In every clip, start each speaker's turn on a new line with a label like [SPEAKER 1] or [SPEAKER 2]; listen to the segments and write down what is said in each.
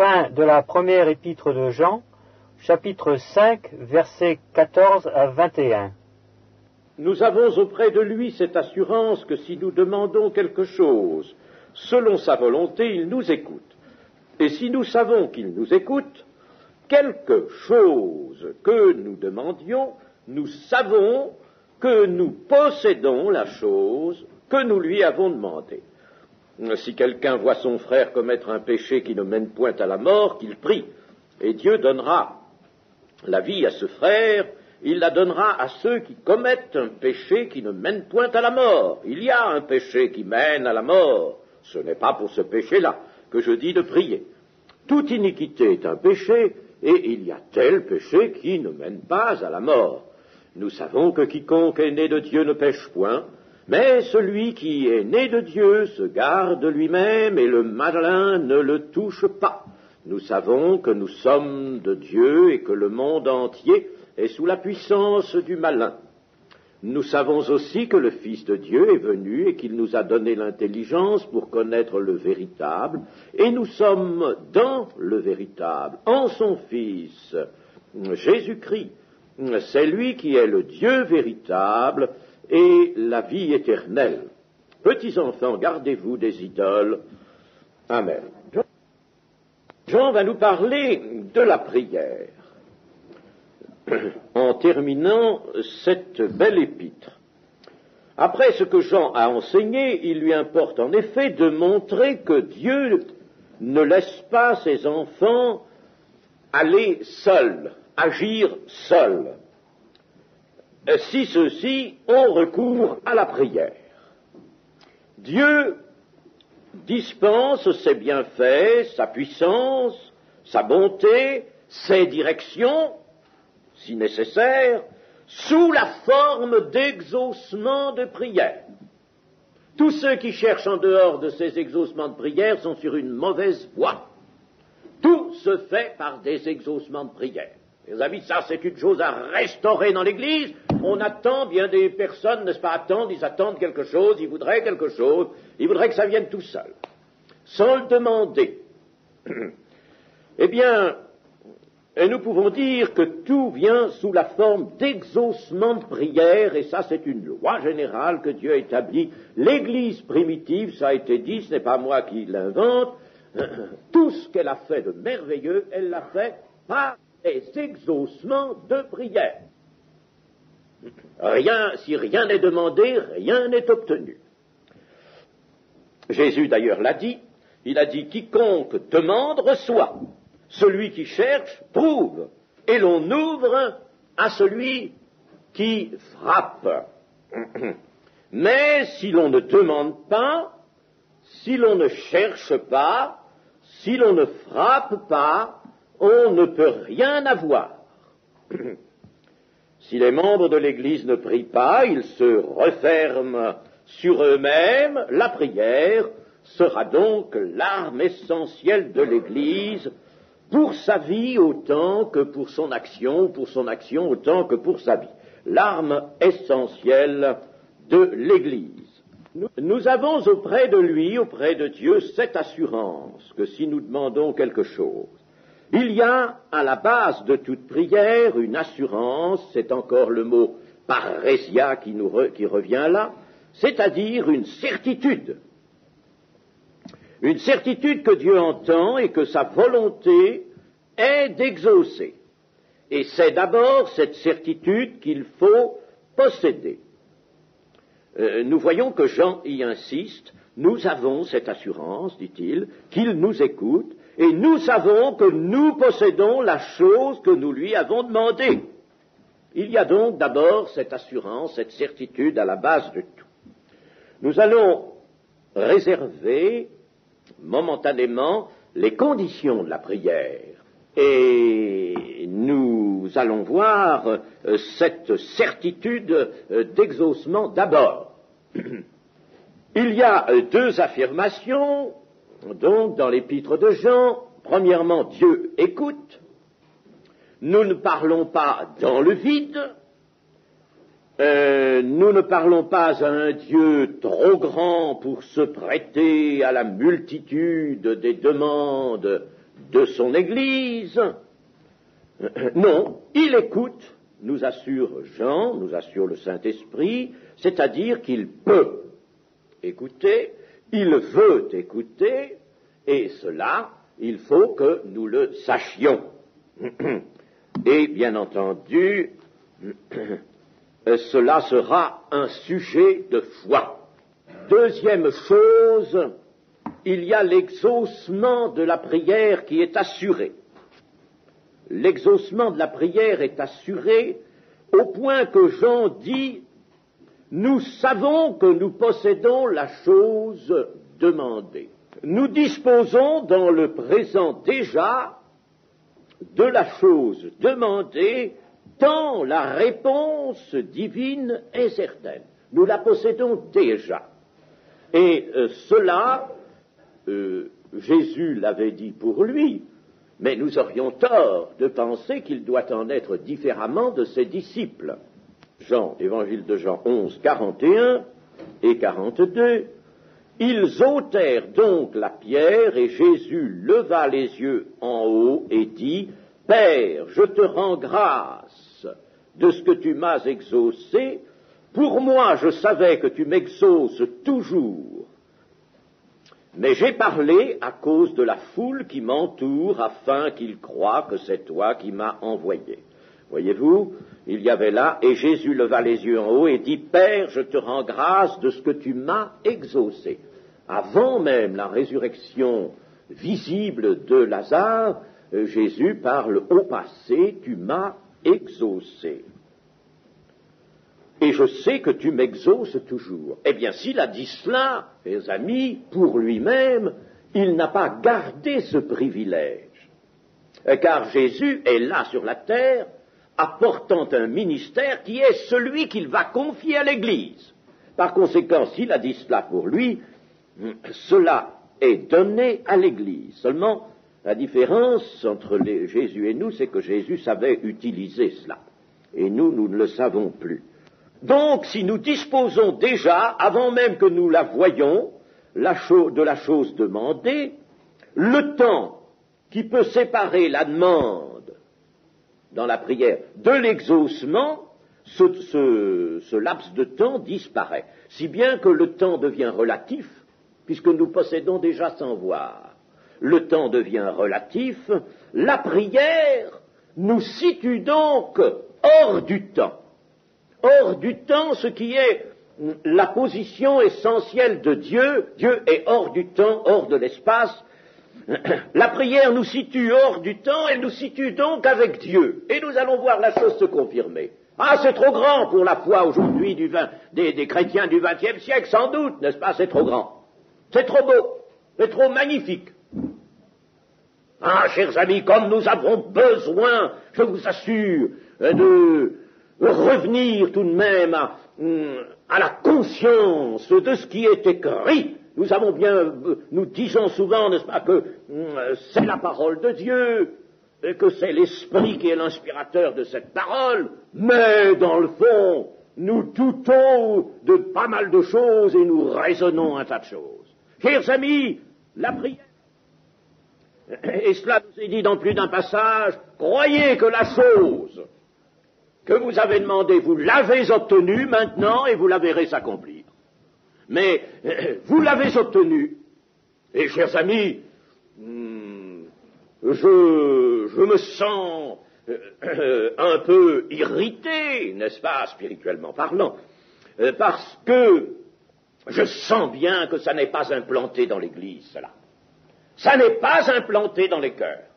[SPEAKER 1] Fin de la première épître de Jean, chapitre 5, versets 14 à 21.
[SPEAKER 2] Nous avons auprès de lui cette assurance que si nous demandons quelque chose selon sa volonté, il nous écoute. Et si nous savons qu'il nous écoute, quelque chose que nous demandions, nous savons que nous possédons la chose que nous lui avons demandée. Si quelqu'un voit son frère commettre un péché qui ne mène point à la mort, qu'il prie, et Dieu donnera la vie à ce frère, il la donnera à ceux qui commettent un péché qui ne mène point à la mort. Il y a un péché qui mène à la mort. Ce n'est pas pour ce péché-là que je dis de prier. Toute iniquité est un péché, et il y a tel péché qui ne mène pas à la mort. Nous savons que quiconque est né de Dieu ne pêche point, mais celui qui est né de Dieu se garde lui-même, et le malin ne le touche pas. Nous savons que nous sommes de Dieu et que le monde entier est sous la puissance du malin. Nous savons aussi que le Fils de Dieu est venu et qu'il nous a donné l'intelligence pour connaître le véritable, et nous sommes dans le véritable, en son Fils, Jésus-Christ. C'est lui qui est le Dieu véritable et la vie éternelle. Petits enfants, gardez-vous des idoles. Amen. Jean va nous parler de la prière en terminant cette belle épître. Après ce que Jean a enseigné, il lui importe en effet de montrer que Dieu ne laisse pas ses enfants aller seuls, agir seuls, si ceux-ci ont recours à la prière. Dieu dispense ses bienfaits, sa puissance, sa bonté, ses directions, si nécessaire, sous la forme d'exaucements de prière. Tous ceux qui cherchent en dehors de ces exaucements de prière sont sur une mauvaise voie. Tout se fait par des exaucements de prière. Les amis, ça c'est une chose à restaurer dans l'Église. On attend, bien des personnes, n'est-ce pas, ils attendent quelque chose, ils voudraient quelque chose, ils voudraient que ça vienne tout seul, sans le demander. Eh bien, nous pouvons dire que tout vient sous la forme d'exaucement de prière, et ça c'est une loi générale que Dieu a établie. L'Église primitive, ça a été dit, ce n'est pas moi qui l'invente, tout ce qu'elle a fait de merveilleux, elle l'a fait par des exaucements de prière. Si rien n'est demandé, rien n'est obtenu. Jésus d'ailleurs l'a dit, il a dit « Quiconque demande reçoit, celui qui cherche trouve, et l'on ouvre à celui qui frappe. » Mais si l'on ne demande pas, si l'on ne cherche pas, si l'on ne frappe pas, on ne peut rien avoir. Si les membres de l'Église ne prient pas, ils se referment sur eux-mêmes. La prière sera donc l'arme essentielle de l'Église pour sa vie autant que pour son action autant que pour sa vie. L'arme essentielle de l'Église. Nous avons auprès de lui, auprès de Dieu, cette assurance que si nous demandons quelque chose, il y a à la base de toute prière une assurance, c'est encore le mot parésia qui revient là, c'est-à-dire une certitude. Une certitude que Dieu entend et que sa volonté est d'exaucer. Et c'est d'abord cette certitude qu'il faut posséder. Nous voyons que Jean y insiste, nous avons cette assurance, dit-il, qu'il nous écoute, et nous savons que nous possédons la chose que nous lui avons demandée. Il y a donc d'abord cette assurance, cette certitude à la base de tout. Nous allons réserver momentanément les conditions de la prière, et nous allons voir cette certitude d'exaucement d'abord. Il y a deux affirmations, donc, dans l'épître de Jean. Premièrement, Dieu écoute. Nous ne parlons pas dans le vide. Nous ne parlons pas à un Dieu trop grand pour se prêter à la multitude des demandes de son Église. Non, il écoute, nous assure Jean, nous assure le Saint-Esprit, c'est-à-dire qu'il peut écouter, il veut écouter, et cela, il faut que nous le sachions. Et bien entendu, cela sera un sujet de foi. Deuxième chose, il y a l'exaucement de la prière qui est assuré. L'exaucement de la prière est assuré au point que Jean dit « Nous savons que nous possédons la chose demandée. Nous disposons dans le présent déjà de la chose demandée tant la réponse divine est certaine. Nous la possédons déjà. » Et cela, Jésus l'avait dit pour lui, mais nous aurions tort de penser qu'il doit en être différemment de ses disciples. Jean, évangile de Jean 11, 41 et 42, ils ôtèrent donc la pierre et Jésus leva les yeux en haut et dit, « Père, je te rends grâce de ce que tu m'as exaucé. Pour moi, je savais que tu m'exauces toujours. Mais j'ai parlé à cause de la foule qui m'entoure, afin qu'ils croient que c'est toi qui m'as envoyé. » Voyez-vous, il y avait là, et Jésus leva les yeux en haut et dit, « Père, je te rends grâce de ce que tu m'as exaucé. » Avant même la résurrection visible de Lazare, Jésus parle au passé, « Tu m'as exaucé. » Et je sais que tu m'exauces toujours. Eh bien, s'il a dit cela, mes amis, pour lui-même, il n'a pas gardé ce privilège. Car Jésus est là sur la terre, apportant un ministère qui est celui qu'il va confier à l'Église. Par conséquent, s'il a dit cela pour lui, cela est donné à l'Église. Seulement, la différence entre Jésus et nous, c'est que Jésus savait utiliser cela. Et nous ne le savons plus. Donc, si nous disposons déjà, avant même que nous la voyions, de la chose demandée, le temps qui peut séparer la demande dans la prière de l'exaucement, ce laps de temps disparaît. Si bien que le temps devient relatif, puisque nous possédons déjà sans voir. Le temps devient relatif, la prière nous situe donc hors du temps. Hors du temps, ce qui est la position essentielle de Dieu. Dieu est hors du temps, hors de l'espace. La prière nous situe hors du temps, elle nous situe donc avec Dieu. Et nous allons voir la chose se confirmer. Ah, c'est trop grand pour la foi aujourd'hui des chrétiens du XXe siècle, sans doute, n'est-ce pas? C'est trop grand. C'est trop beau. C'est trop magnifique. Ah, chers amis, comme nous avons besoin, je vous assure, de revenir tout de même à la conscience de ce qui est écrit. Nous disons souvent, n'est-ce pas, que c'est la parole de Dieu, et que c'est l'Esprit qui est l'inspirateur de cette parole, mais dans le fond, nous doutons de pas mal de choses et nous raisonnons un tas de choses. Chers amis, la prière, et cela nous est dit dans plus d'un passage, croyez que la chose que vous avez demandé, vous l'avez obtenue maintenant et vous la verrez s'accomplir. Mais vous l'avez obtenue, et chers amis, je me sens un peu irrité, n'est-ce pas, spirituellement parlant, parce que je sens bien que ça n'est pas implanté dans l'Église, cela. Ça n'est pas implanté dans les cœurs.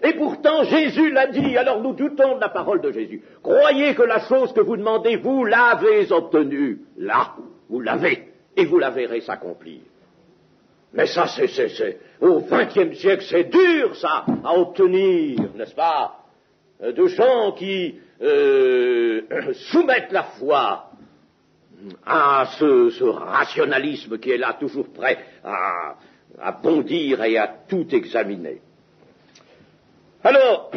[SPEAKER 2] Et pourtant, Jésus l'a dit, alors nous doutons de la parole de Jésus. Croyez que la chose que vous demandez, vous l'avez obtenue. Là, vous l'avez, et vous la verrez s'accomplir. Mais ça, c'est au XXe siècle, c'est dur, ça, à obtenir, n'est-ce pas, de gens qui soumettent la foi à ce rationalisme qui est là, toujours prêt à bondir et à tout examiner. Alors,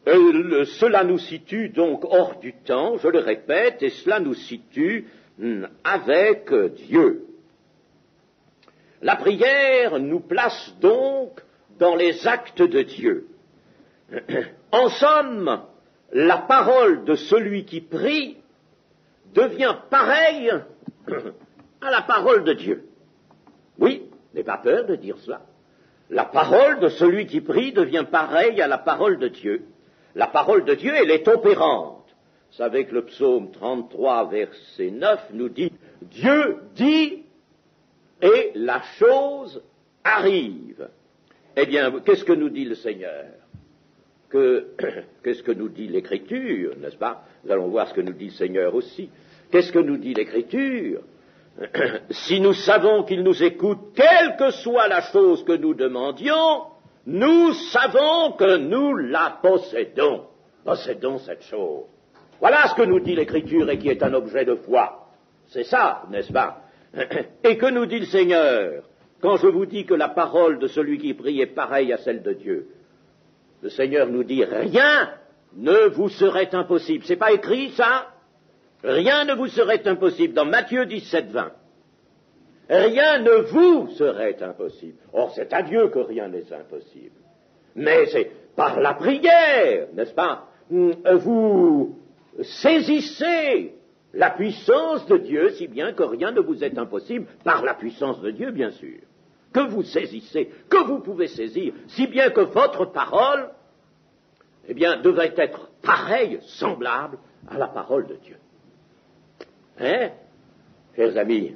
[SPEAKER 2] cela nous situe donc hors du temps, je le répète, et cela nous situe avec Dieu. La prière nous place donc dans les actes de Dieu. En somme, la parole de celui qui prie devient pareille à la parole de Dieu. Oui, n'aie pas peur de dire cela. La parole de celui qui prie devient pareille à la parole de Dieu. La parole de Dieu, elle est opérante. Vous savez que le psaume 33, verset 9, nous dit « Dieu dit et la chose arrive ». Eh bien, qu'est-ce que nous dit le Seigneur? Qu'est-ce que nous dit l'Écriture, n'est-ce pas? Nous allons voir ce que nous dit le Seigneur aussi. Qu'est-ce que nous dit l'Écriture? Si nous savons qu'il nous écoute, quelle que soit la chose que nous demandions, nous savons que nous la possédons. Possédons cette chose. Voilà ce que nous dit l'Écriture et qui est un objet de foi. C'est ça, n'est-ce pas? Et que nous dit le Seigneur quand je vous dis que la parole de celui qui prie est pareille à celle de Dieu? Le Seigneur nous dit, rien ne vous serait impossible. C'est pas écrit, ça? Rien ne vous serait impossible. Dans Matthieu 17, 20. Rien ne vous serait impossible. Or, c'est à Dieu que rien n'est impossible. Mais c'est par la prière, n'est-ce pas? Vous saisissez la puissance de Dieu, si bien que rien ne vous est impossible, par la puissance de Dieu, bien sûr. Que vous saisissez, que vous pouvez saisir, si bien que votre parole, eh bien, devait être pareille, semblable à la parole de Dieu. Hein, chers amis,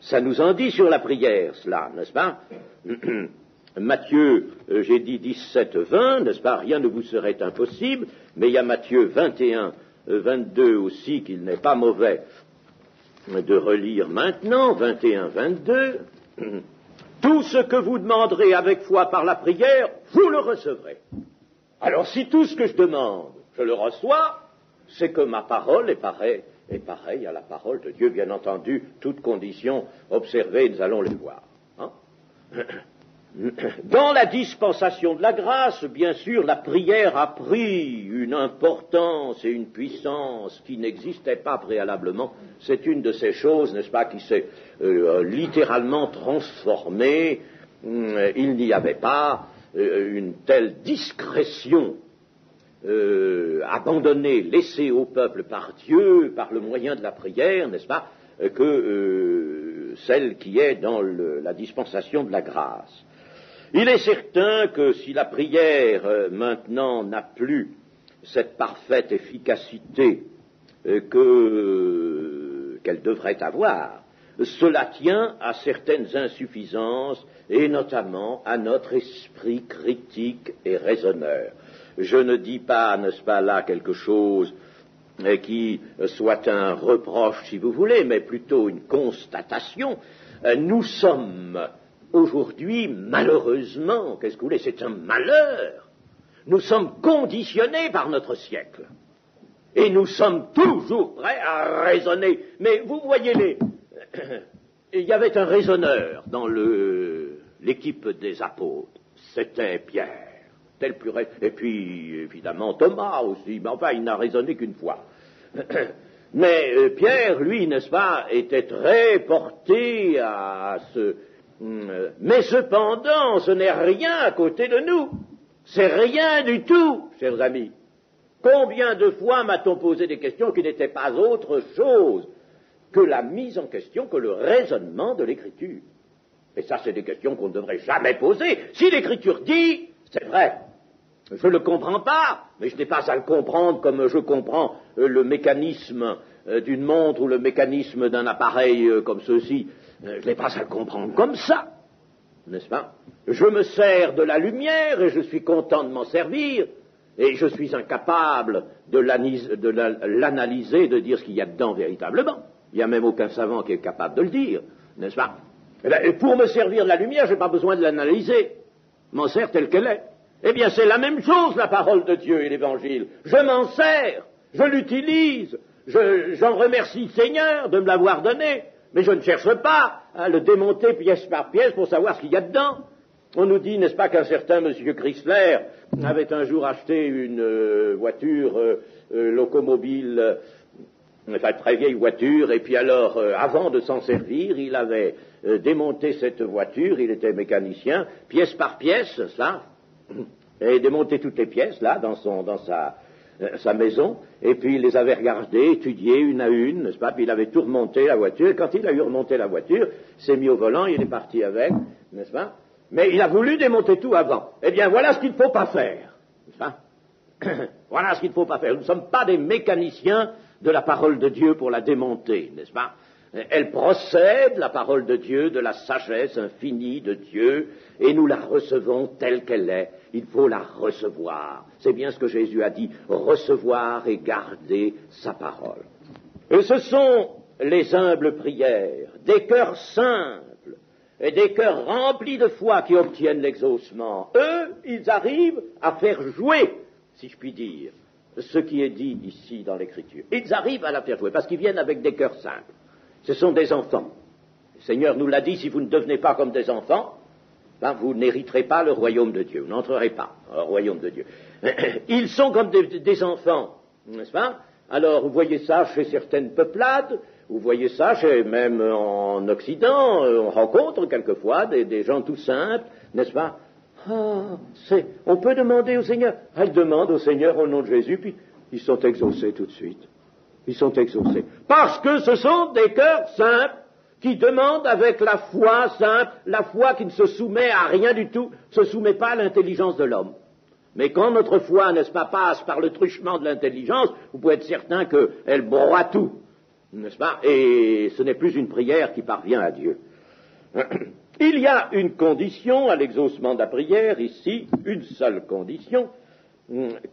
[SPEAKER 2] ça nous en dit sur la prière, cela, n'est-ce pas? Matthieu, j'ai dit 17, 20, n'est-ce pas? Rien ne vous serait impossible, mais il y a Matthieu 21, 22 aussi, qu'il n'est pas mauvais de relire maintenant, 21, 22. Tout ce que vous demanderez avec foi par la prière, vous le recevrez. Alors si tout ce que je demande, je le reçois, c'est que ma parole est pareille à la parole de Dieu, bien entendu, toutes conditions observées, nous allons les voir. Hein? Dans la dispensation de la grâce, bien sûr, la prière a pris une importance et une puissance qui n'existaient pas préalablement. C'est une de ces choses, n'est-ce pas, qui s'est littéralement transformée. Il n'y avait pas une telle discrétion abandonnée, laissée au peuple par Dieu, par le moyen de la prière, n'est-ce pas, que celle qui est dans la dispensation de la grâce. Il est certain que si la prière maintenant n'a plus cette parfaite efficacité qu'elle devrait avoir, cela tient à certaines insuffisances et notamment à notre esprit critique et raisonneur. Je ne dis pas, n'est-ce pas, là quelque chose qui soit un reproche, si vous voulez, mais plutôt une constatation. Nous sommes aujourd'hui, malheureusement, qu'est-ce que vous voulez, c'est un malheur. Nous sommes conditionnés par notre siècle. Et nous sommes toujours prêts à raisonner. Mais vous voyez, il y avait un raisonneur dans l'équipe des apôtres. C'était Pierre. Et puis, évidemment, Thomas aussi. Mais enfin, il n'a raisonné qu'une fois. Mais Pierre, lui, n'est-ce pas, était très porté à ce... Mais cependant, ce n'est rien à côté de nous. C'est rien du tout, chers amis. Combien de fois m'a-t-on posé des questions qui n'étaient pas autre chose que la mise en question, que le raisonnement de l'Écriture? Et ça, c'est des questions qu'on ne devrait jamais poser. Si l'Écriture dit, c'est vrai. Je ne le comprends pas, mais je n'ai pas à le comprendre comme je comprends le mécanisme d'une montre ou le mécanisme d'un appareil comme ceci. Je n'ai pas à le comprendre comme ça, n'est-ce pas? Je me sers de la lumière et je suis content de m'en servir, et je suis incapable de l'analyser, de dire ce qu'il y a dedans véritablement. Il n'y a même aucun savant qui est capable de le dire, n'est-ce pas? Et pour me servir de la lumière, je n'ai pas besoin de l'analyser. Je m'en sers telle qu'elle est. Eh bien, c'est la même chose, la parole de Dieu et l'Évangile. Je m'en sers, je l'utilise, j'en remercie le Seigneur de me l'avoir donné, mais je ne cherche pas à le démonter pièce par pièce pour savoir ce qu'il y a dedans. On nous dit, n'est-ce pas, qu'un certain monsieur Chrysler avait un jour acheté une voiture locomobile, enfin très vieille voiture, et puis alors, avant de s'en servir, il avait démonter cette voiture, il était mécanicien, pièce par pièce, ça, et démonter toutes les pièces, là, dans sa maison, et puis il les avait regardées, étudiées une à une, n'est-ce pas, puis il avait tout remonté la voiture, et quand il a eu remonté la voiture, il s'est mis au volant, il est parti avec, n'est-ce pas, mais il a voulu démonter tout avant. Eh bien, voilà ce qu'il ne faut pas faire, n'est-ce pas. Voilà ce qu'il ne faut pas faire. Nous ne sommes pas des mécaniciens de la parole de Dieu pour la démonter, n'est-ce pas? Elle procède, la parole de Dieu, de la sagesse infinie de Dieu, et nous la recevons telle qu'elle est. Il faut la recevoir. C'est bien ce que Jésus a dit, recevoir et garder sa parole. Et ce sont les humbles prières, des cœurs simples, et des cœurs remplis de foi qui obtiennent l'exaucement. Eux, ils arrivent à faire jouer, si je puis dire, ce qui est dit ici dans l'Écriture. Ils arrivent à la faire jouer, parce qu'ils viennent avec des cœurs simples. Ce sont des enfants. Le Seigneur nous l'a dit, si vous ne devenez pas comme des enfants, ben vous n'hériterez pas le royaume de Dieu, vous n'entrerez pas dans le royaume de Dieu. Ils sont comme des enfants, n'est-ce pas? Alors, vous voyez ça chez certaines peuplades, vous voyez ça même en Occident, on rencontre quelquefois des gens tout simples, n'est-ce pas? On peut demander au Seigneur. Elle demande au Seigneur au nom de Jésus, puis ils sont exaucés tout de suite. Ils sont exaucés. Parce que ce sont des cœurs simples qui demandent avec la foi simple, la foi qui ne se soumet à rien du tout, ne se soumet pas à l'intelligence de l'homme. Mais quand notre foi, n'est-ce pas, passe par le truchement de l'intelligence, vous pouvez être certain qu'elle broie tout, n'est-ce pas? Et ce n'est plus une prière qui parvient à Dieu. Il y a une condition à l'exaucement de la prière, ici, une seule condition,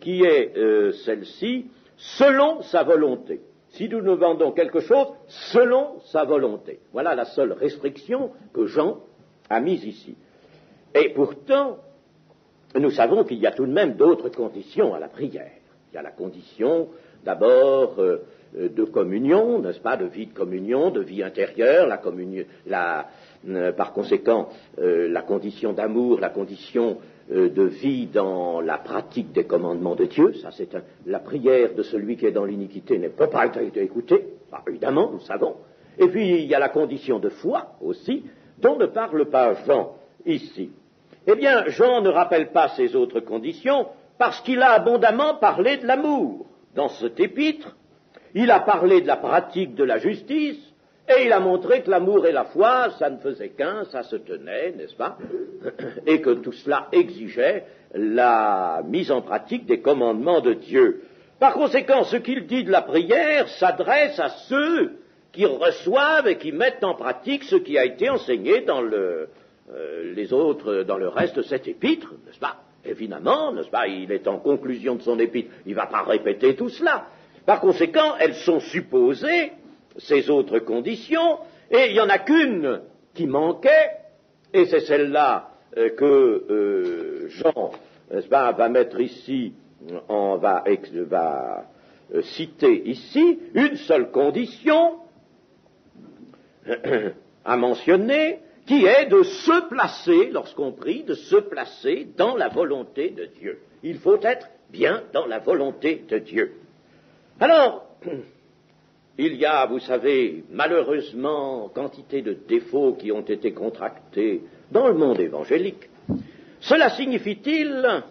[SPEAKER 2] qui est celle-ci, selon sa volonté. Si nous nous demandons quelque chose, selon sa volonté. Voilà la seule restriction que Jean a mise ici. Et pourtant, nous savons qu'il y a tout de même d'autres conditions à la prière. Il y a la condition, d'abord, de communion, n'est-ce pas, de vie de communion, de vie intérieure, par conséquent, la condition d'amour, la condition de vie dans la pratique des commandements de Dieu. Ça, c'est la prière de celui qui est dans l'iniquité ne peut pas être écoutée, évidemment, nous savons. Et puis, il y a la condition de foi aussi, dont ne parle pas Jean ici. Eh bien, Jean ne rappelle pas ces autres conditions parce qu'il a abondamment parlé de l'amour. Dans cet épître, il a parlé de la pratique de la justice, et il a montré que l'amour et la foi, ça ne faisait qu'un, ça se tenait, n'est-ce pas? Et que tout cela exigeait la mise en pratique des commandements de Dieu. Par conséquent, ce qu'il dit de la prière s'adresse à ceux qui reçoivent et qui mettent en pratique ce qui a été enseigné dans les autres, dans le reste de cet épître, n'est-ce pas? Évidemment, n'est-ce pas? Il est en conclusion de son épître, il ne va pas répéter tout cela. Par conséquent, elles sont supposées, ces autres conditions, et il n'y en a qu'une qui manquait, et c'est celle-là que Jean, n'est-ce pas, va mettre ici, va citer ici, une seule condition à mentionner, qui est de se placer, lorsqu'on prie, de se placer dans la volonté de Dieu. Il faut être bien dans la volonté de Dieu. Alors, il y a, vous savez, malheureusement, quantité de défauts qui ont été contractés dans le monde évangélique. Cela signifie-t-il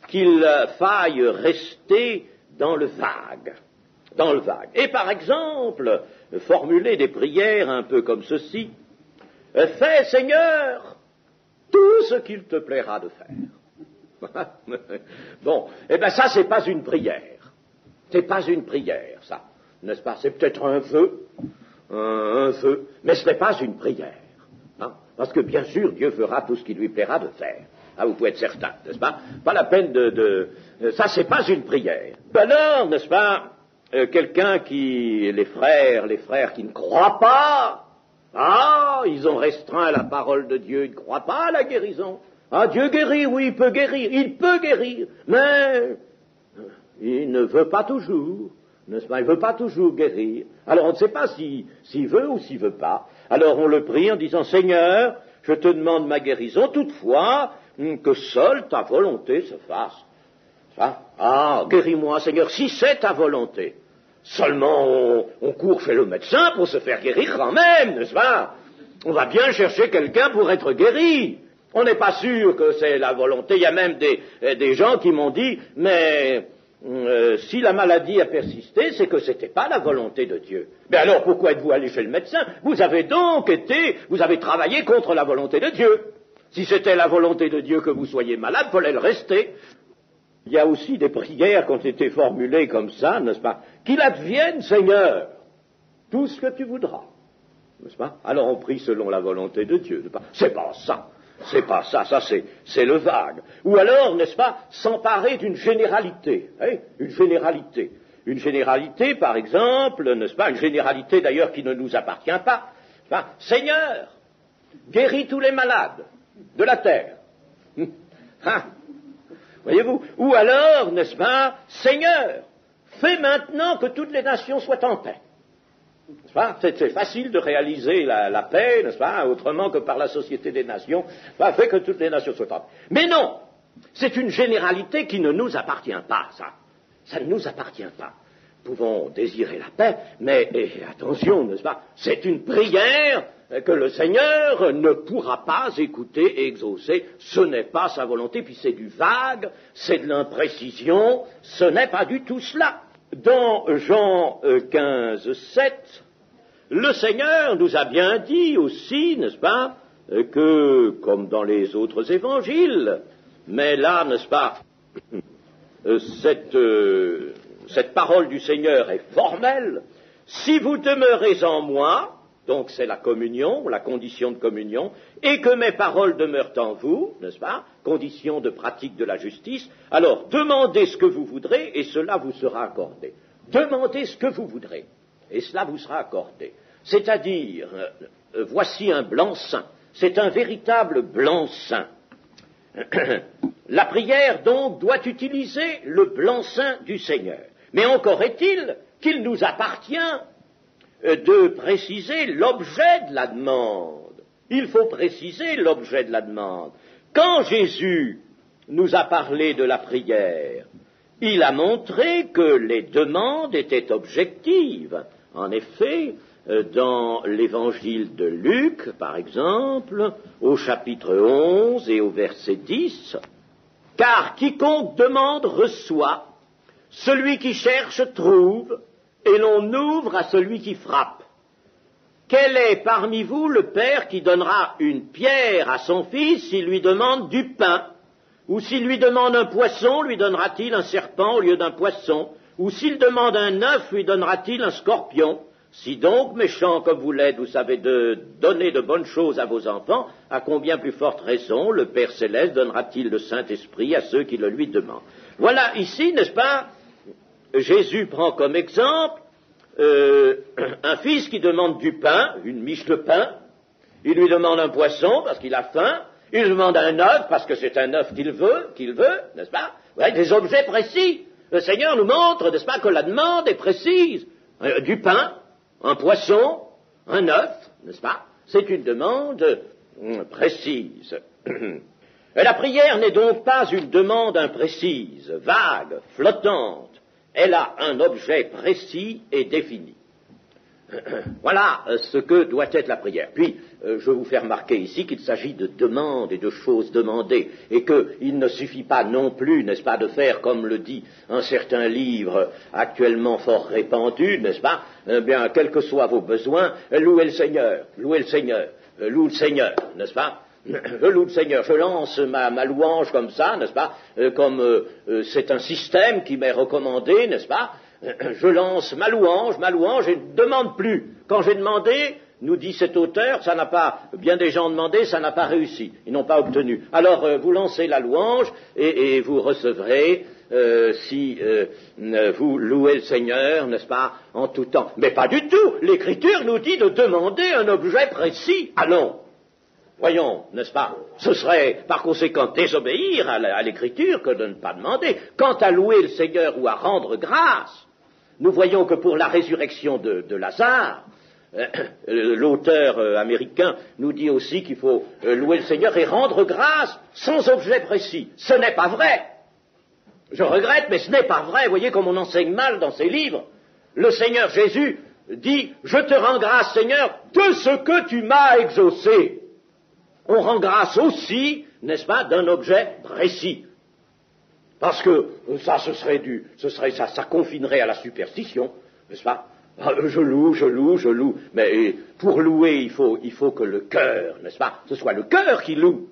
[SPEAKER 2] qu'il faille rester dans le vague? Dans le vague. Et par exemple, formuler des prières un peu comme ceci. Fais, Seigneur, tout ce qu'il te plaira de faire. Bon, eh bien ça, c'est pas une prière. C'est pas une prière, ça. N'est-ce pas? C'est peut-être un vœu, mais ce n'est pas une prière. Hein? Parce que bien sûr, Dieu fera tout ce qu'il lui plaira de faire. Ah, vous pouvez être certain, n'est-ce pas? Pas la peine ça, c'est pas une prière. Alors, n'est-ce pas, quelqu'un les frères qui ne croient pas, ils ont restreint la parole de Dieu, ils ne croient pas à la guérison. Ah, Dieu guérit, oui, il peut guérir, mais il ne veut pas toujours, n'est-ce pas? Il ne veut pas toujours guérir. Alors on ne sait pas s'il veut ou s'il ne veut pas. Alors on le prie en disant, Seigneur, je te demande ma guérison, toutefois, que seule ta volonté se fasse. Guéris-moi, Seigneur, si c'est ta volonté. Seulement, on court chez le médecin pour se faire guérir quand même, n'est-ce pas? On va bien chercher quelqu'un pour être guéri. On n'est pas sûr que c'est la volonté. Il y a même des gens qui m'ont dit, mais si la maladie a persisté, c'est que c'était pas la volonté de Dieu. Mais alors pourquoi êtes-vous allé chez le médecin? Vous avez travaillé contre la volonté de Dieu. Si c'était la volonté de Dieu que vous soyez malade, il fallait le rester. Il y a aussi des prières qui ont été formulées comme ça, n'est-ce pas? Qu'il advienne, Seigneur, tout ce que tu voudras, n'est-ce pas? Alors on prie selon la volonté de Dieu. C'est pas ça. C'est pas ça, c'est le vague. Ou alors, n'est-ce pas, s'emparer d'une généralité, hein, une généralité, par exemple, n'est-ce pas, une généralité d'ailleurs qui ne nous appartient pas. Seigneur, guéris tous les malades de la terre. Hein, voyez-vous? Ou alors, n'est-ce pas, Seigneur, fais maintenant que toutes les nations soient en paix. C'est facile de réaliser la paix, n'est-ce pas, autrement que par la Société des Nations, fait que toutes les nations soient en paix. Mais non, c'est une généralité qui ne nous appartient pas, ça. Ça ne nous appartient pas. Nous pouvons désirer la paix, mais attention, n'est-ce pas, c'est une prière que le Seigneur ne pourra pas écouter et exaucer. Ce n'est pas sa volonté, puis c'est du vague, c'est de l'imprécision, ce n'est pas du tout cela. Dans Jean 15, 7, le Seigneur nous a bien dit aussi, n'est-ce pas, que, comme dans les autres évangiles, mais là, n'est-ce pas, cette parole du Seigneur est formelle. Si vous demeurez en moi, donc c'est la communion, la condition de communion, et que mes paroles demeurent en vous, n'est-ce pas, condition de pratique de la justice, alors demandez ce que vous voudrez et cela vous sera accordé. Demandez ce que vous voudrez et cela vous sera accordé. C'est-à-dire, voici un blanc-seing, c'est un véritable blanc-seing. La prière, donc, doit utiliser le blanc-seing du Seigneur. Mais encore est-il qu'il nous appartient de préciser l'objet de la demande. Il faut préciser l'objet de la demande. Quand Jésus nous a parlé de la prière, il a montré que les demandes étaient objectives. En effet, dans l'évangile de Luc, par exemple, au chapitre 11 et au verset 10, « Car quiconque demande reçoit, celui qui cherche trouve, et l'on ouvre à celui qui frappe. Quel est parmi vous le père qui donnera une pierre à son fils s'il lui demande du pain? Ou s'il lui demande un poisson, lui donnera-t-il un serpent au lieu d'un poisson? Ou s'il demande un œuf, lui donnera-t-il un scorpion? Si donc, méchants comme vous l'êtes, vous savez donner de bonnes choses à vos enfants, à combien plus forte raison le Père Céleste donnera-t-il le Saint-Esprit à ceux qui le lui demandent? » Voilà, ici, n'est-ce pas, Jésus prend comme exemple un fils qui demande du pain, une miche de pain, il lui demande un poisson parce qu'il a faim, il lui demande un œuf parce que c'est un œuf qu'il veut, n'est-ce pas? Ouais, des objets précis. Le Seigneur nous montre, n'est-ce pas, que la demande est précise. Du pain, un poisson, un œuf, n'est-ce pas? C'est une demande précise. La prière n'est donc pas une demande imprécise, vague, flottante. Elle a un objet précis et défini. Voilà ce que doit être la prière. Puis, je vous fais remarquer ici qu'il s'agit de demandes et de choses demandées, et qu'il ne suffit pas non plus, n'est-ce pas, de faire comme le dit un certain livre actuellement fort répandu, n'est-ce pas, bien, quels que soient vos besoins, louez le Seigneur, louez le Seigneur, loue le Seigneur, n'est-ce pas? Je loue le Seigneur, je lance ma louange comme ça, n'est-ce pas, comme c'est un système qui m'est recommandé, n'est-ce pas, je lance ma louange et ne demande plus. Quand j'ai demandé, nous dit cet auteur, ça n'a pas, bien des gens ont demandé, ça n'a pas réussi, ils n'ont pas obtenu. Alors vous lancez la louange et vous recevrez, si vous louez le Seigneur, n'est-ce pas, en tout temps. Mais pas du tout, l'Écriture nous dit de demander un objet précis. Allons. Voyons, n'est-ce pas? Ce serait par conséquent désobéir à l'Écriture que de ne pas demander. Quant à louer le Seigneur ou à rendre grâce, nous voyons que pour la résurrection de Lazare, l'auteur américain nous dit aussi qu'il faut louer le Seigneur et rendre grâce sans objet précis. Ce n'est pas vrai. Je regrette, mais ce n'est pas vrai. Vous voyez comme on enseigne mal dans ces livres. Le Seigneur Jésus dit « Je te rends grâce, Seigneur, de ce que tu m'as exaucé ». On rend grâce aussi, n'est-ce pas, d'un objet précis. Parce que ça, ça confinerait à la superstition, n'est-ce pas? Je loue. Mais pour louer, il faut que le cœur, n'est-ce pas, ce soit le cœur qui loue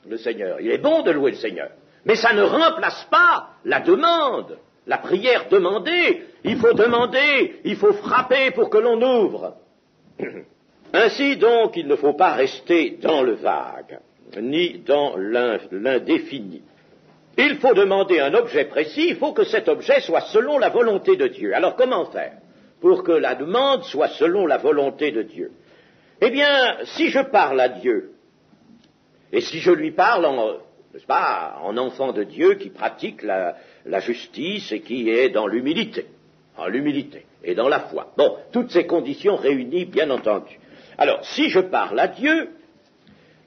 [SPEAKER 2] le Seigneur. Il est bon de louer le Seigneur. Mais ça ne remplace pas la demande, la prière demandée. Il faut demander, il faut frapper pour que l'on ouvre. Ainsi donc, il ne faut pas rester dans le vague, ni dans l'indéfini. Il faut demander un objet précis, il faut que cet objet soit selon la volonté de Dieu. Alors comment faire pour que la demande soit selon la volonté de Dieu? Eh bien, si je parle à Dieu, et si je lui parle n'est-ce pas, en enfant de Dieu qui pratique la justice et qui est dans l'humilité, et dans la foi. Bon, toutes ces conditions réunies, bien entendu. Alors, si je parle à Dieu,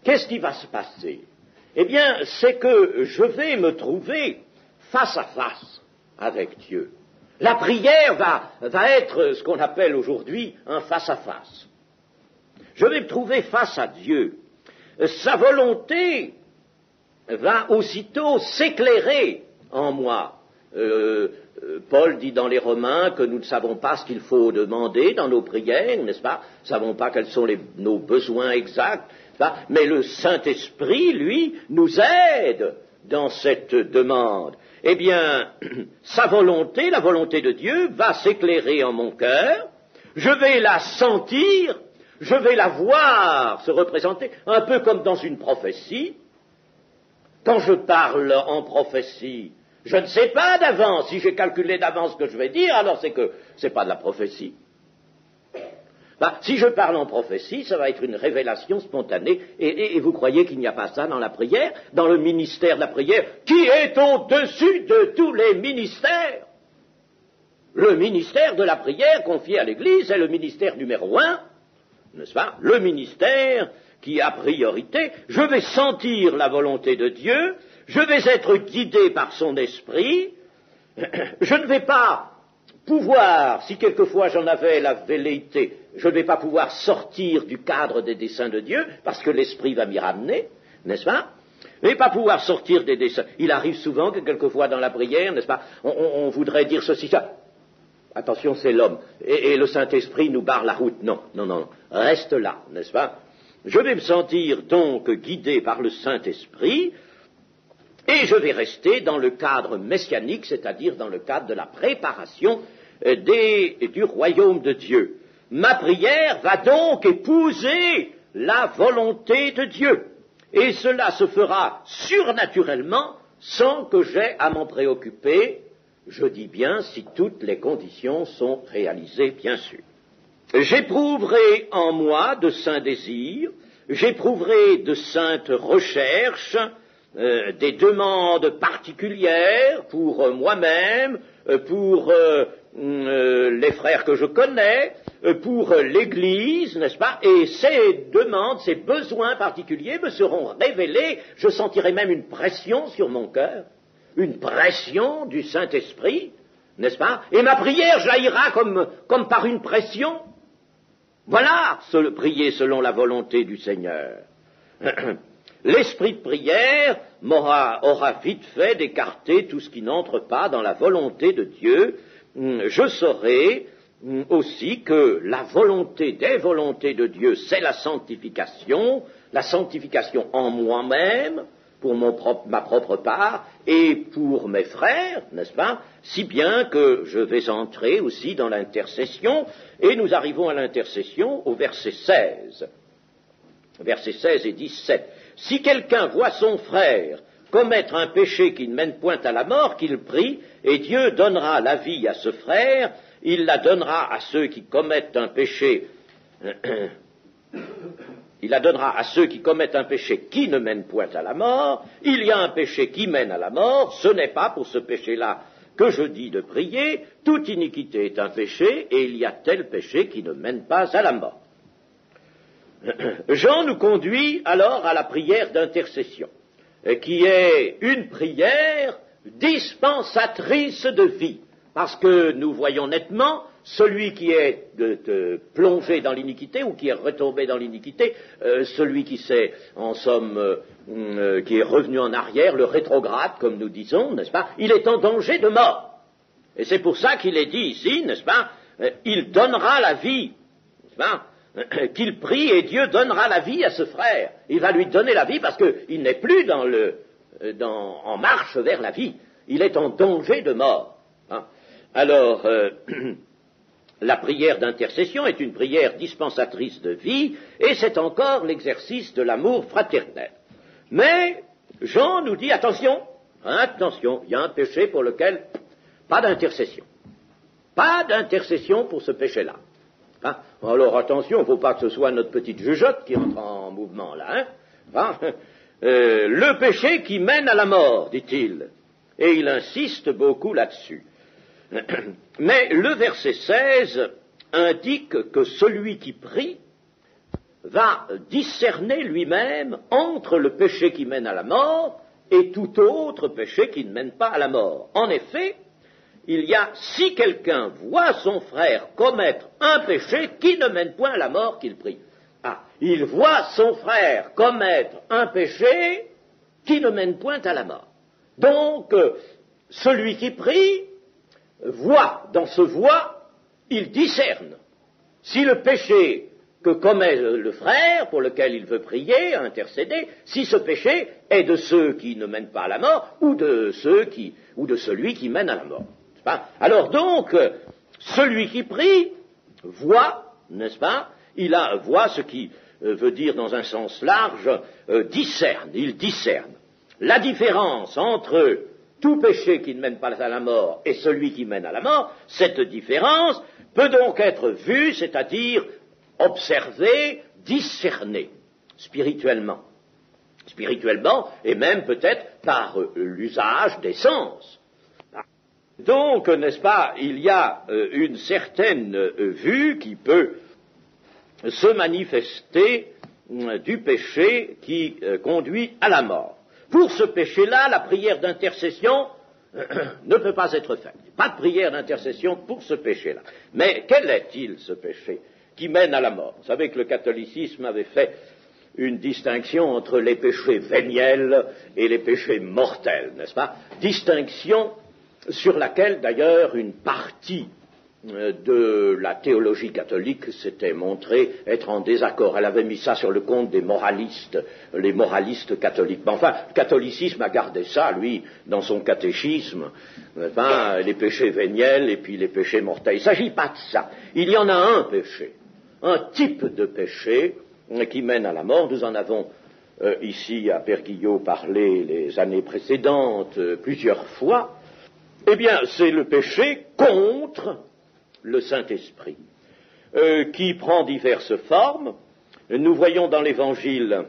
[SPEAKER 2] qu'est-ce qui va se passer? Eh bien, c'est que je vais me trouver face à face avec Dieu. La prière va être ce qu'on appelle aujourd'hui un face-à-face. Je vais me trouver face à Dieu. Sa volonté va aussitôt s'éclairer en moi. Paul dit dans les Romains que nous ne savons pas ce qu'il faut demander dans nos prières, n'est-ce pas? Nous ne savons pas quels sont nos besoins exacts, mais le Saint-Esprit, lui, nous aide dans cette demande. Eh bien, sa volonté, la volonté de Dieu, va s'éclairer en mon cœur, je vais la sentir, je vais la voir se représenter, un peu comme dans une prophétie. Quand je parle en prophétie, je ne sais pas d'avance, si j'ai calculé d'avance ce que je vais dire, alors c'est que c'est pas de la prophétie. Si je parle en prophétie, ça va être une révélation spontanée, et vous croyez qu'il n'y a pas ça dans la prière, dans le ministère de la prière, qui est au-dessus de tous les ministères? Le ministère de la prière confié à l'Église est le ministère numéro 1, n'est-ce pas? Le ministère qui a priorité. Je vais sentir la volonté de Dieu, je vais être guidé par son esprit, je ne vais pas pouvoir, si quelquefois j'en avais la velléité, je ne vais pas pouvoir sortir du cadre des desseins de Dieu, parce que l'esprit va m'y ramener, n'est-ce pas? Je ne vais pas pouvoir sortir des desseins. Il arrive souvent que quelquefois dans la prière, n'est-ce pas, on voudrait dire ceci, ça. Attention, c'est l'homme. Et le Saint-Esprit nous barre la route. Non, reste là, n'est-ce pas? Je vais me sentir donc guidé par le Saint-Esprit, et je vais rester dans le cadre messianique, c'est-à-dire dans le cadre de la préparation du royaume de Dieu. Ma prière va donc épouser la volonté de Dieu. Et cela se fera surnaturellement sans que j'aie à m'en préoccuper, je dis bien si toutes les conditions sont réalisées, bien sûr. J'éprouverai en moi de saints désirs, j'éprouverai de saintes recherches, des demandes particulières pour moi-même, pour les frères que je connais, pour l'Église, n'est-ce pas? Et ces demandes, ces besoins particuliers me seront révélés, je sentirai même une pression sur mon cœur, une pression du Saint-Esprit, n'est-ce pas? Et ma prière jaillira comme par une pression. Voilà, prier selon la volonté du Seigneur. L'esprit de prière aura vite fait d'écarter tout ce qui n'entre pas dans la volonté de Dieu. Je saurai aussi que la volonté des volontés de Dieu, c'est la sanctification en moi-même, pour ma propre part, et pour mes frères, n'est-ce pas, si bien que je vais entrer aussi dans l'intercession, et nous arrivons à l'intercession au verset 16. Versets 16 et 17. Si quelqu'un voit son frère commettre un péché qui ne mène point à la mort, qu'il prie, et Dieu donnera la vie à ce frère, il la donnera à ceux qui commettent un péché, il la donnera à ceux qui commettent un péché qui ne mène point à la mort. Il y a un péché qui mène à la mort, ce n'est pas pour ce péché-là que je dis de prier, toute iniquité est un péché, et il y a tel péché qui ne mène pas à la mort. Jean nous conduit alors à la prière d'intercession, qui est une prière dispensatrice de vie. parce que nous voyons nettement celui qui est plongé dans l'iniquité ou qui est retombé dans l'iniquité, celui qui s'est, en somme, qui est revenu en arrière, le rétrograde, comme nous disons, n'est-ce pas, il est en danger de mort. Et c'est pour ça qu'il est dit ici, n'est-ce pas, il donnera la vie, n'est-ce pas, qu'il prie et Dieu donnera la vie à ce frère. Il va lui donner la vie parce qu'il n'est plus en marche vers la vie. Il est en danger de mort. Hein. Alors, la prière d'intercession est une prière dispensatrice de vie et c'est encore l'exercice de l'amour fraternel. Mais Jean nous dit, attention, il y a un péché pour lequel pas d'intercession. Pas d'intercession pour ce péché-là. Hein? Alors attention, il ne faut pas que ce soit notre petite jugeote qui entre en mouvement là. Hein? Le péché qui mène à la mort, dit-il. Et il insiste beaucoup là-dessus. Mais le verset 16 indique que celui qui prie va discerner lui-même entre le péché qui mène à la mort et tout autre péché qui ne mène pas à la mort. En effet, il y a, si quelqu'un voit son frère commettre un péché qui ne mène point à la mort, qu'il prie. Ah, il voit son frère commettre un péché qui ne mène point à la mort. Donc, celui qui prie voit, dans ce voie, il discerne. Si le péché que commet le frère, pour lequel il veut prier, intercéder, si ce péché est de ceux qui ne mènent pas à la mort, ou de celui qui mène à la mort. Alors donc, celui qui prie voit, n'est-ce pas, voit ce qui veut dire dans un sens large, discerne, il discerne. La différence entre tout péché qui ne mène pas à la mort et celui qui mène à la mort, cette différence peut donc être vue, c'est-à-dire observée, discernée, spirituellement. Spirituellement, et même peut-être par l'usage des sens. Donc, n'est-ce pas, il y a une certaine vue qui peut se manifester du péché qui conduit à la mort. Pour ce péché-là, la prière d'intercession ne peut pas être faite. Pas de prière d'intercession pour ce péché-là. Mais quel est-il, ce péché qui mène à la mort? Vous savez que le catholicisme avait fait une distinction entre les péchés véniels et les péchés mortels, n'est-ce pas? Distinction sur laquelle, d'ailleurs, une partie de la théologie catholique s'était montrée être en désaccord. Elle avait mis ça sur le compte des moralistes, les moralistes catholiques. Mais enfin, le catholicisme a gardé ça, lui, dans son catéchisme, enfin, les péchés véniels et puis les péchés mortels. Il ne s'agit pas de ça. Il y en a un péché, un type de péché qui mène à la mort. Nous en avons ici à Père-Guillot parlé les années précédentes plusieurs fois. Eh bien, c'est le péché contre le Saint-Esprit, qui prend diverses formes. Nous voyons dans l'Évangile,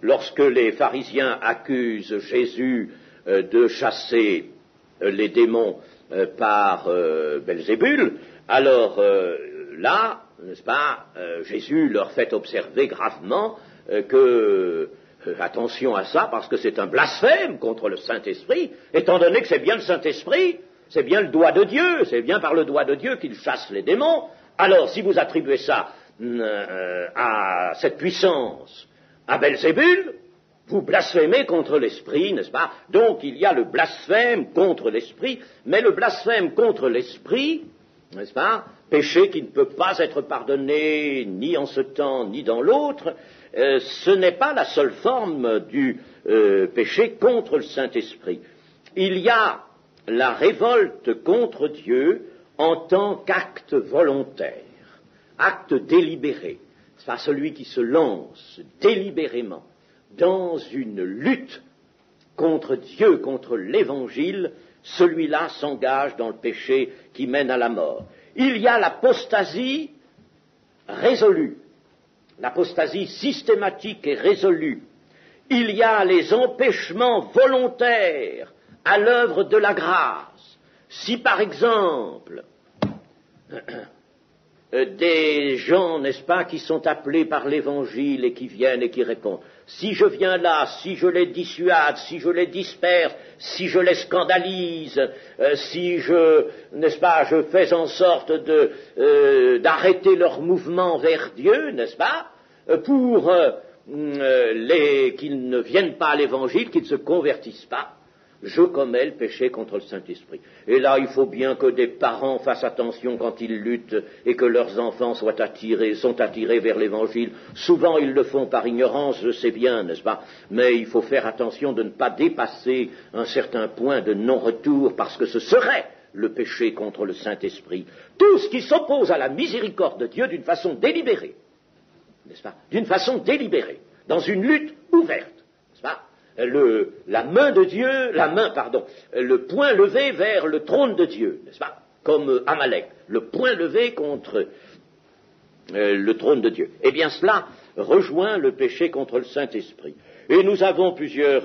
[SPEAKER 2] lorsque les pharisiens accusent Jésus de chasser les démons par Belzébul, alors là, n'est-ce pas, Jésus leur fait observer gravement que attention à ça, parce que c'est un blasphème contre le Saint-Esprit, étant donné que c'est bien le Saint-Esprit, c'est bien le doigt de Dieu, c'est bien par le doigt de Dieu qu'il chasse les démons. Alors, si vous attribuez ça à cette puissance à Belzébul, vous blasphémez contre l'Esprit, n'est-ce pas? Donc, il y a le blasphème contre l'Esprit, mais le blasphème contre l'Esprit, n'est-ce pas? Péché qui ne peut pas être pardonné ni en ce temps ni dans l'autre, ce n'est pas la seule forme du péché contre le Saint-Esprit. Il y a la révolte contre Dieu en tant qu'acte volontaire, acte délibéré. C'est pas celui qui se lance délibérément dans une lutte contre Dieu, contre l'Évangile, celui-là s'engage dans le péché qui mène à la mort. Il y a l'apostasie résolue, l'apostasie systématique et résolue. Il y a les empêchements volontaires à l'œuvre de la grâce. Si par exemple, des gens, n'est-ce pas, qui sont appelés par l'Évangile et qui viennent et qui répondent, si je viens là, si je les dissuade, si je les disperse, si je les scandalise, si je, n'est-ce pas, je fais en sorte d'arrêter leur mouvement vers Dieu, n'est-ce pas, pour qu'ils ne viennent pas à l'Évangile, qu'ils ne se convertissent pas, je commets le péché contre le Saint-Esprit. Et là, il faut bien que des parents fassent attention quand ils luttent et que leurs enfants sont attirés vers l'Évangile. Souvent, ils le font par ignorance, je sais bien, n'est-ce pas? Mais il faut faire attention de ne pas dépasser un certain point de non-retour, parce que ce serait le péché contre le Saint-Esprit. Tout ce qui s'oppose à la miséricorde de Dieu d'une façon délibérée, n'est-ce pas? D'une façon délibérée, dans une lutte ouverte, n'est-ce pas? Le poing levé vers le trône de Dieu, n'est-ce pas? Comme Amalek, le poing levé contre le trône de Dieu. Eh bien, cela rejoint le péché contre le Saint-Esprit. Et nous avons plusieurs,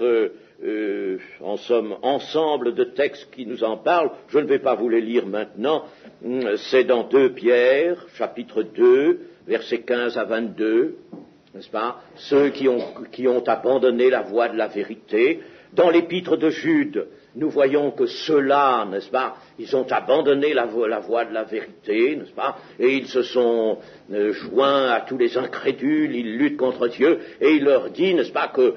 [SPEAKER 2] en somme, ensemble de textes qui nous en parlent. Je ne vais pas vous les lire maintenant. C'est dans 2 Pierre, chapitre 2, versets 15 à 22. N'est-ce pas? Ceux qui ont abandonné la voie de la vérité. Dans l'épître de Jude, nous voyons que ceux-là, n'est-ce pas, ils ont abandonné la voie de la vérité, n'est-ce pas, et ils se sont joints à tous les incrédules, ils luttent contre Dieu, et il leur dit, n'est-ce pas, que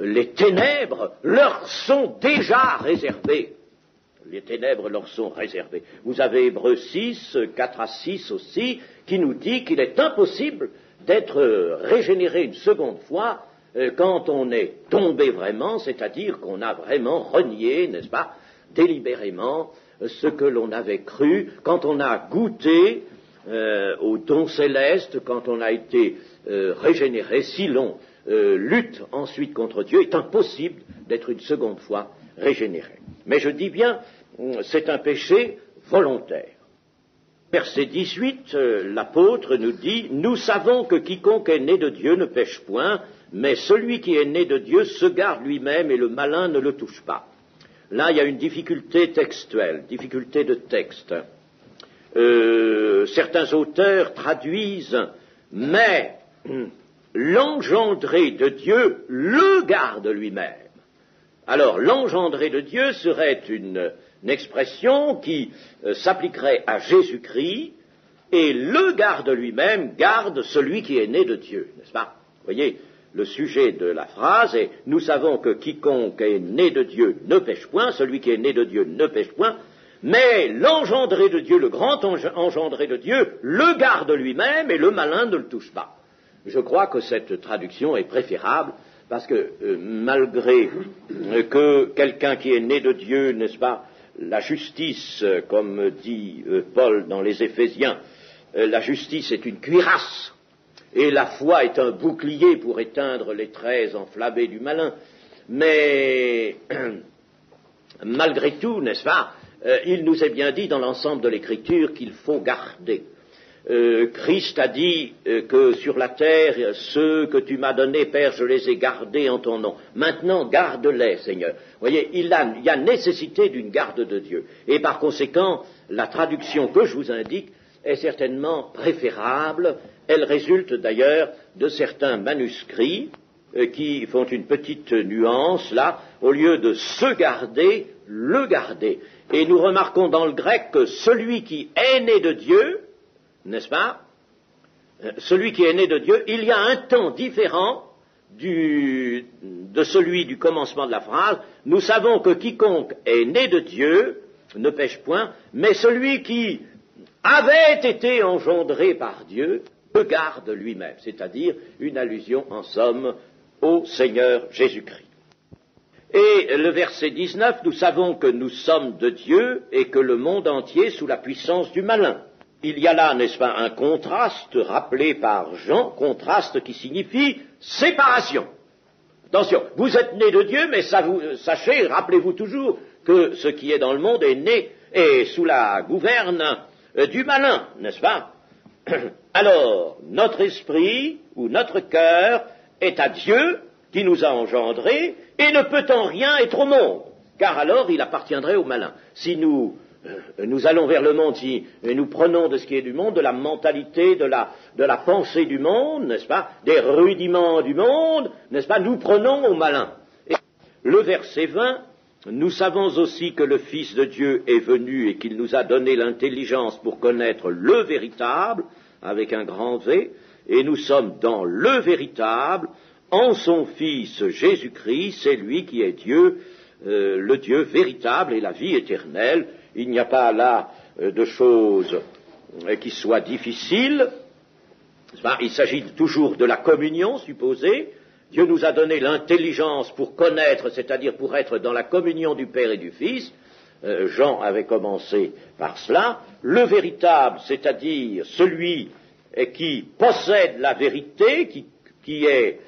[SPEAKER 2] les ténèbres leur sont déjà réservées. Les ténèbres leur sont réservées. Vous avez Hébreux 6, 4 à 6 aussi, qui nous dit qu'il est impossible d'être régénéré une seconde fois quand on est tombé vraiment, c'est-à-dire qu'on a vraiment renié, n'est-ce pas, délibérément ce que l'on avait cru, quand on a goûté au don céleste, quand on a été régénéré. Si l'on lutte ensuite contre Dieu, il est impossible d'être une seconde fois régénéré. Mais je dis bien, c'est un péché volontaire. Verset 18, l'apôtre nous dit « Nous savons que quiconque est né de Dieu ne pêche point, mais celui qui est né de Dieu se garde lui-même et le malin ne le touche pas. » Là, il y a une difficulté textuelle, difficulté de texte. Certains auteurs traduisent « Mais l'engendré de Dieu le garde lui-même. » Alors, l'engendré de Dieu serait une expression qui s'appliquerait à Jésus-Christ, et le garde lui-même garde celui qui est né de Dieu, n'est-ce pas? Vous voyez, le sujet de la phrase est « Nous savons que quiconque est né de Dieu ne pêche point, celui qui est né de Dieu ne pêche point, mais l'engendré de Dieu, le grand engendré de Dieu, le garde lui-même, et le malin ne le touche pas. » Je crois que cette traduction est préférable, parce que malgré que quelqu'un qui est né de Dieu, n'est-ce pas, la justice, comme dit Paul dans les Éphésiens, la justice est une cuirasse, et la foi est un bouclier pour éteindre les traits enflammés du malin. Mais malgré tout, n'est-ce pas, il nous est bien dit dans l'ensemble de l'Écriture qu'il faut garder. Christ a dit que sur la terre, ceux que tu m'as donnés, Père, je les ai gardés en ton nom. Maintenant, garde-les, Seigneur. Vous voyez, il y a nécessité d'une garde de Dieu. Et par conséquent, la traduction que je vous indique est certainement préférable. Elle résulte d'ailleurs de certains manuscrits qui font une petite nuance, là, au lieu de se garder, le garder. Et nous remarquons dans le grec que celui qui est né de Dieu, n'est-ce pas? Celui qui est né de Dieu, il y a un temps différent de celui du commencement de la phrase. Nous savons que quiconque est né de Dieu ne pêche point, mais celui qui avait été engendré par Dieu le garde lui-même, c'est-à-dire une allusion en somme au Seigneur Jésus-Christ. Et le verset 19, nous savons que nous sommes de Dieu et que le monde entier est sous la puissance du malin. Il y a là, n'est-ce pas, un contraste rappelé par Jean, contraste qui signifie séparation. Attention, vous êtes nés de Dieu, mais sachez, rappelez-vous toujours que ce qui est dans le monde est sous la gouverne du malin, n'est-ce pas? Alors, notre esprit ou notre cœur est à Dieu qui nous a engendrés et ne peut en rien être au monde, car alors il appartiendrait au malin. Si nous nous allons vers le monde si nous prenons de ce qui est du monde, de la mentalité, de la pensée du monde, n'est-ce pas, des rudiments du monde, n'est-ce pas, nous prenons au malin. Et le verset 20, nous savons aussi que le Fils de Dieu est venu et qu'il nous a donné l'intelligence pour connaître le véritable, avec un grand V, et nous sommes dans le véritable, en son Fils Jésus-Christ, c'est lui qui est Dieu, le Dieu véritable et la vie éternelle. Il n'y a pas là de choses qui soient difficiles. Il s'agit toujours de la communion supposée. Dieu nous a donné l'intelligence pour connaître, c'est-à-dire pour être dans la communion du Père et du Fils. Jean avait commencé par cela. Le véritable, c'est-à-dire celui qui possède la vérité, qui est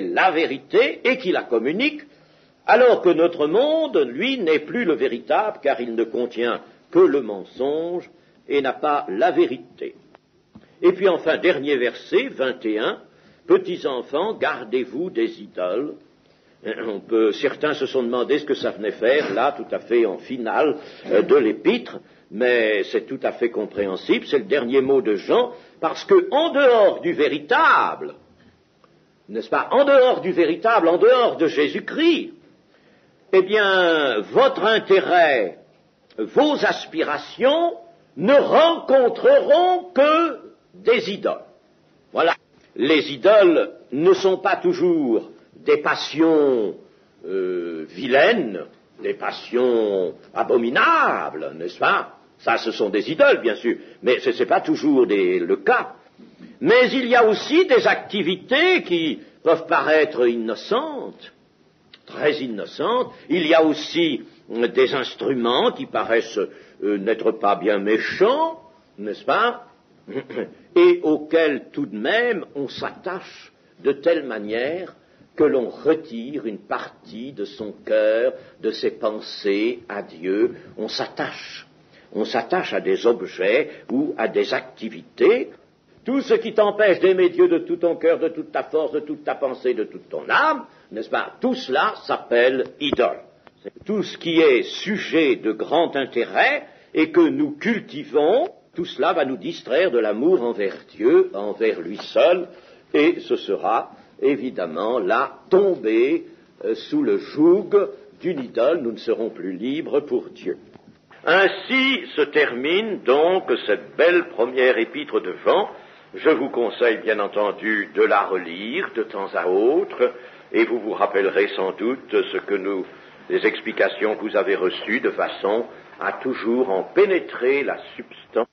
[SPEAKER 2] la vérité et qui la communique, alors que notre monde, lui, n'est plus le véritable, car il ne contient que le mensonge et n'a pas la vérité. Et puis enfin, dernier verset, 21, petits enfants, gardez-vous des idoles. Certains se sont demandé ce que ça venait faire, là, tout à fait en finale de l'épître, mais c'est tout à fait compréhensible, c'est le dernier mot de Jean, parce que en dehors du véritable, n'est-ce pas, en dehors du véritable, en dehors de Jésus-Christ, eh bien, votre intérêt, vos aspirations ne rencontreront que des idoles. Voilà. Les idoles ne sont pas toujours des passions vilaines, des passions abominables, n'est-ce pas? Ça, ce sont des idoles, bien sûr, mais ce n'est pas toujours le cas. Mais il y a aussi des activités qui peuvent paraître innocentes, très innocentes. Il y a aussi des instruments qui paraissent n'être pas bien méchants, n'est-ce pas? Et auxquels tout de même on s'attache de telle manière que l'on retire une partie de son cœur, de ses pensées à Dieu. On s'attache à des objets ou à des activités. Tout ce qui t'empêche d'aimer Dieu de tout ton cœur, de toute ta force, de toute ta pensée, de toute ton âme, n'est-ce pas? Tout cela s'appelle idole. Tout ce qui est sujet de grand intérêt et que nous cultivons, tout cela va nous distraire de l'amour envers Dieu, envers lui seul, et ce sera évidemment là tomber sous le joug d'une idole. Nous ne serons plus libres pour Dieu. Ainsi se termine donc cette belle première épître de Jean. Je vous conseille bien entendu de la relire de temps à autre, et vous vous rappellerez sans doute les explications que vous avez reçues de façon à toujours en pénétrer la substance.